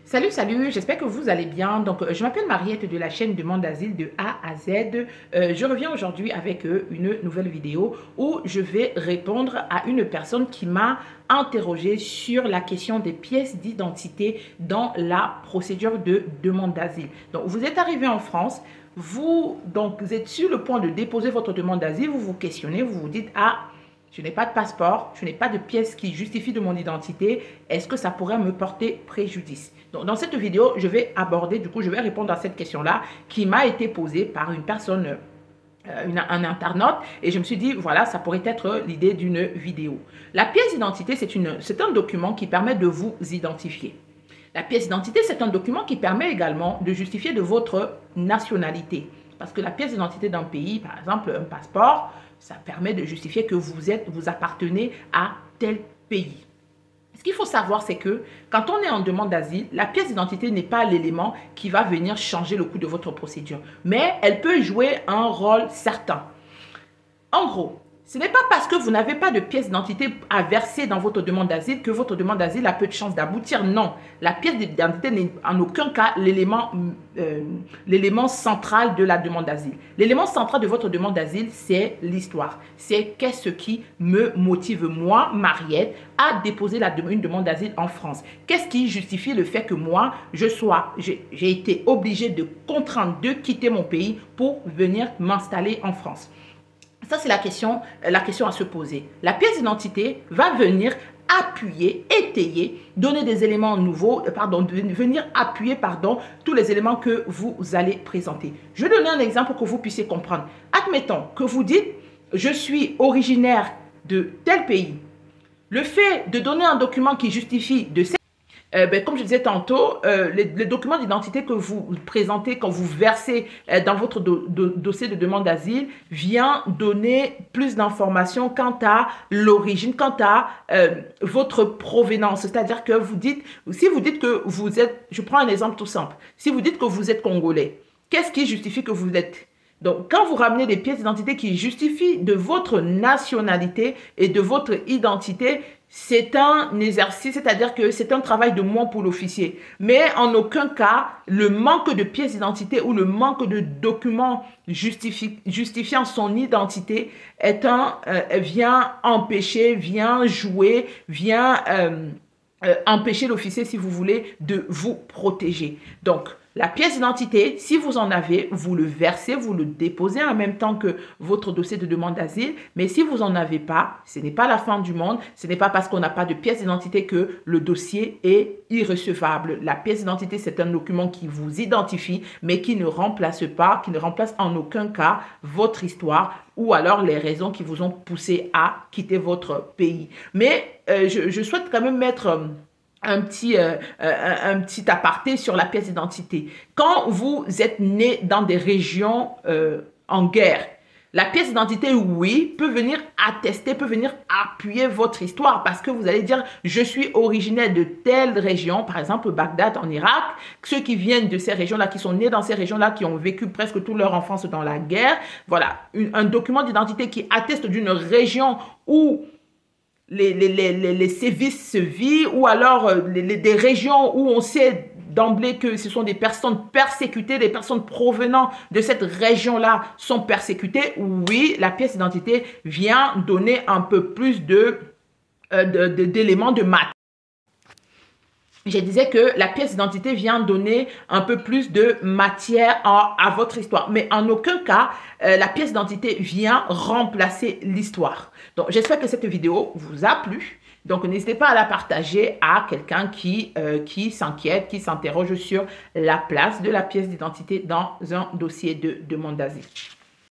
Salut, salut, j'espère que vous allez bien. Donc, je m'appelle Mariette de la chaîne Demande d'Asile de A à Z. Je reviens aujourd'hui avec une nouvelle vidéo où je vais répondre à une personne qui m'a interrogé sur la question des pièces d'identité dans la procédure de demande d'asile. Donc, vous êtes arrivé en France, vous êtes sur le point de déposer votre demande d'asile, vous vous questionnez, vous vous dites « Ah, je n'ai pas de passeport, je n'ai pas de pièce qui justifie de mon identité. Est-ce que ça pourrait me porter préjudice ?» Donc, dans cette vidéo, je vais répondre à cette question-là qui m'a été posée par une personne, un internaute. Et je me suis dit, voilà, ça pourrait être l'idée d'une vidéo. La pièce d'identité, c'est un document qui permet de vous identifier. La pièce d'identité, c'est un document qui permet également de justifier de votre nationalité. Parce que la pièce d'identité d'un pays, par exemple, un passeport, ça permet de justifier que vous appartenez à tel pays. Ce qu'il faut savoir, c'est que quand on est en demande d'asile, la pièce d'identité n'est pas l'élément qui va venir changer le cours de votre procédure. Mais elle peut jouer un rôle certain. En gros, ce n'est pas parce que vous n'avez pas de pièce d'identité à verser dans votre demande d'asile que votre demande d'asile a peu de chances d'aboutir. Non, la pièce d'identité n'est en aucun cas l'élément central de la demande d'asile. L'élément central de votre demande d'asile, c'est l'histoire. C'est qu'est-ce qui me motive, moi, Mariette, à déposer une demande d'asile en France. Qu'est-ce qui justifie le fait que moi, j'ai été obligée de contraindre de quitter mon pays pour venir m'installer en France. Ça, c'est la question à se poser. La pièce d'identité va venir appuyer, étayer, donner des éléments nouveaux, venir appuyer, tous les éléments que vous allez présenter. Je vais donner un exemple pour que vous puissiez comprendre. Admettons que vous dites, je suis originaire de tel pays. Le fait de donner un document qui justifie de cette comme je disais tantôt, les documents d'identité que vous présentez quand vous versez dans votre dossier de demande d'asile vient donner plus d'informations quant à l'origine, quant à votre provenance. C'est-à-dire que si vous dites que vous êtes, je prends un exemple tout simple, si vous dites que vous êtes congolais, qu'est-ce qui justifie que vous l'êtes ? Donc, quand vous ramenez des pièces d'identité qui justifient de votre nationalité et de votre identité, c'est un exercice, c'est-à-dire que c'est un travail de moins pour l'officier. Mais en aucun cas, le manque de pièces d'identité ou le manque de documents justifiant son identité vient empêcher, vient jouer, vient empêcher l'officier, si vous voulez, de vous protéger. Donc, la pièce d'identité, si vous en avez, vous le versez, vous le déposez en même temps que votre dossier de demande d'asile. Mais si vous n'en avez pas, ce n'est pas la fin du monde. Ce n'est pas parce qu'on n'a pas de pièce d'identité que le dossier est irrecevable. La pièce d'identité, c'est un document qui vous identifie, mais qui ne remplace en aucun cas votre histoire ou alors les raisons qui vous ont poussé à quitter votre pays. Mais je souhaite quand même mettre un petit aparté sur la pièce d'identité. Quand vous êtes né dans des régions en guerre, la pièce d'identité, oui, peut venir attester, peut venir appuyer votre histoire parce que vous allez dire « je suis originaire de telle région », par exemple Bagdad en Irak. Ceux qui viennent de ces régions-là, qui sont nés dans ces régions-là, qui ont vécu presque toute leur enfance dans la guerre, voilà, un document d'identité qui atteste d'une région où les sévices se vivent, ou alors des régions où on sait d'emblée que ce sont des personnes persécutées, des personnes provenant de cette région-là sont persécutées, oui, la pièce d'identité vient donner un peu plus d'éléments de maths. Je disais que la pièce d'identité vient donner un peu plus de matière à votre histoire. Mais en aucun cas, la pièce d'identité vient remplacer l'histoire. Donc, j'espère que cette vidéo vous a plu. Donc, n'hésitez pas à la partager à quelqu'un qui s'inquiète, qui s'interroge sur la place de la pièce d'identité dans un dossier de demande d'asile.